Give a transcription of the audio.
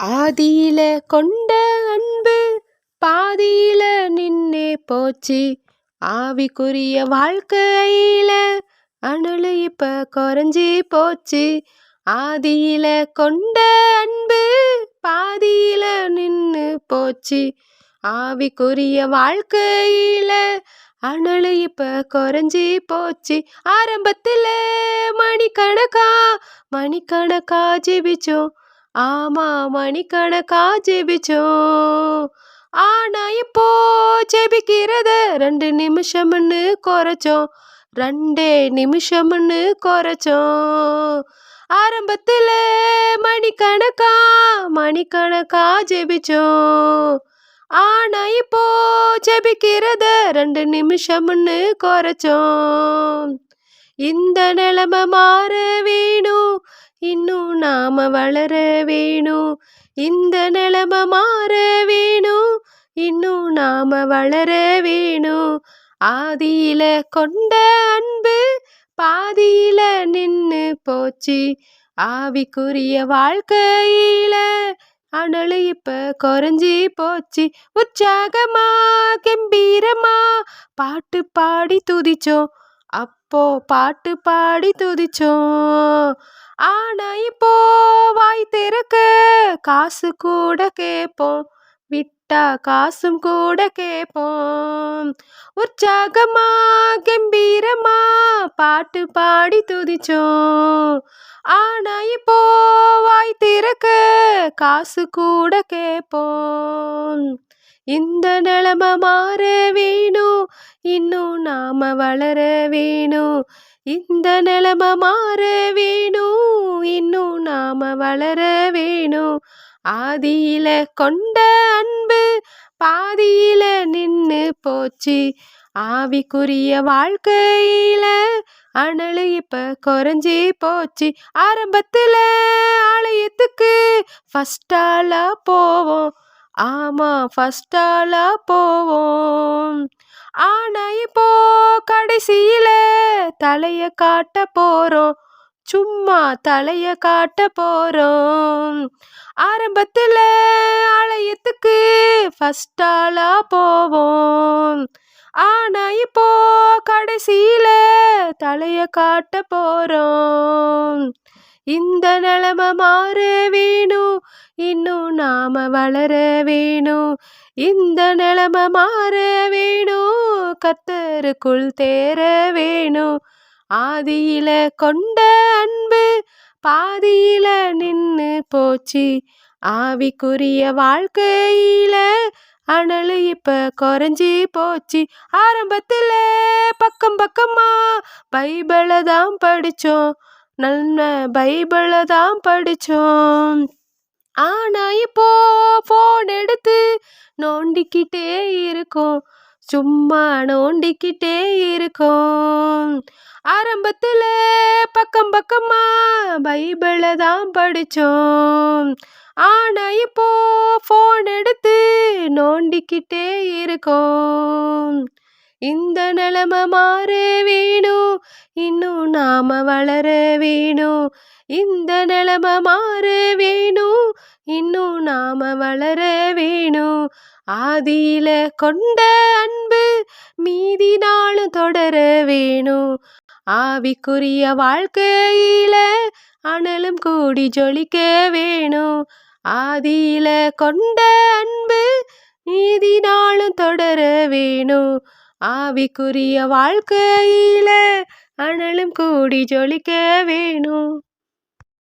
ஆதியில கொண்ட அன்பு பாதியில நின்னே போச்சு. ஆவிக்குரிய வாழ்க்கையில அனலு இப்ப குறைஞ்சி போச்சு. ஆதியில கொண்ட அன்பு பாதியில நின்னு போச்சு. ஆவிக்குரிய வாழ்க்கையில அனலு இப்ப குறைஞ்சி போச்சு. ஆரம்பத்துல மணிக்கணக்கா மணிக்கணக்கா ஜெபிச்சோம். ஆமா, மணிக்கணக்கா ஜெபிச்சோம். ஆனா இப்போ ஜெபிக்கிறத 2 நிமிஷம்னு குறைச்சோம். 2 நிமிஷம்னு குறைச்சோம். ஆரம்பத்துல மணிக்கணக்கா மணிக்கணக்கா ஜெபிச்சோம். ஆனா இப்போ ஜெபிக்கிறத 2 நிமிஷம்னு குறைச்சோம். இந்த நிலைமை மாற வேணும், இன்னும் நாம வளர வேணும். இந்த நிலைமை மாற வேணும், இன்னும் நாம வளர வேணும். ஆதியில கொண்ட அன்பு பாதியில நின்னு போச்சு. ஆவிக்குரிய வாழ்க்கையில அனலு இப்ப குறைஞ்சி போச்சு. உற்சாகமா கம்பீரமா பாட்டு பாடி துதிச்சோம். அப்போ பாட்டு பாடி துதிச்சோம். ஆனா இப்போ வாய் திறக்க காசு கூட கேட்போம். விட்டா காசும் கூட கேட்போம். உற்சாகமா கம்பீரமா பாட்டு பாடி துதிச்சோம். ஆனா இப்போ வாய் திறக்க காசு கூட கேட்போம். இந்த நிலைமை மாற வேணும், இன்னும் நாம வளர வேணும். இந்த நிலைமை மாற வேணும், இன்னும் நாம வளர வேணும். ஆதியில கொண்ட அன்பு பாதியில நின்னு போச்சு. ஆவிக்குரிய வாழ்க்கையில அனலு இப்ப குறைஞ்சி போச்சு. ஆரம்பத்துல ஆலயத்துக்கு ஃபர்ஸ்ட் ஆளா போவோம். ஆமா, ஃபர்ஸ்ட் ஆளா போவோம். ஆனா இப்போ கடைசியில தலைய காட்ட போறோம். சும்மா தலைய காட்ட போறோம். ஆரம்பத்துல ஆலயத்துக்கு ஃபர்ஸ்ட் ஆளா போவோம். ஆனா இப்போ கடைசியில தலைய காட்ட போறோம். இந்த நிலைமை மாற வேணும், இன்னும் நாம வளர வேணும். இந்த நிலைமை மாற வேணும், கர்த்தருக்குள் தேற வேணும். ஆதியில கொண்ட அன்பு பாதியில நின்னு போச்சு. ஆவிக்குரிய வாழ்க்கையில அனலு இப்ப குறைஞ்சி போச்சு. ஆரம்பத்துல பக்கம் பக்கமா பைபிள தான் படிச்சோம். நல்ல பைபிள தான் படிச்சோம். ஆனா இப்போ போன் எடுத்து நோண்டிக்கிட்டே இருக்கோம். சும்மா நோண்டிக்கிட்டே இருக்கோம். ஆரம்பத்துல பக்கம் பக்கமா பைபிள தான் படிச்சோம். ஆனா இப்போ போன் எடுத்து நோண்டிக்கிட்டே இருக்கோம். இந்த நிலைமை மாற வேணும், இன்னும் நாம வளர வேணும். இந்த நிலைமை மாற வேணும், இன்னும் நாம வளர வேணும். ஆதியில கொண்ட அன்பு மீதி நாளும் தொடர வேணும். ஆவிக்குரிய வாழ்க்கையில அனலும் கூடி ஜொலிக்க வேணும். ஆதியில கொண்ட அன்பு மீதி நாளும் தொடர வேணும். ஆவிக்குரிய வாழ்க்கையில அனலும் கூடி ஜொலிக்க வேணும்.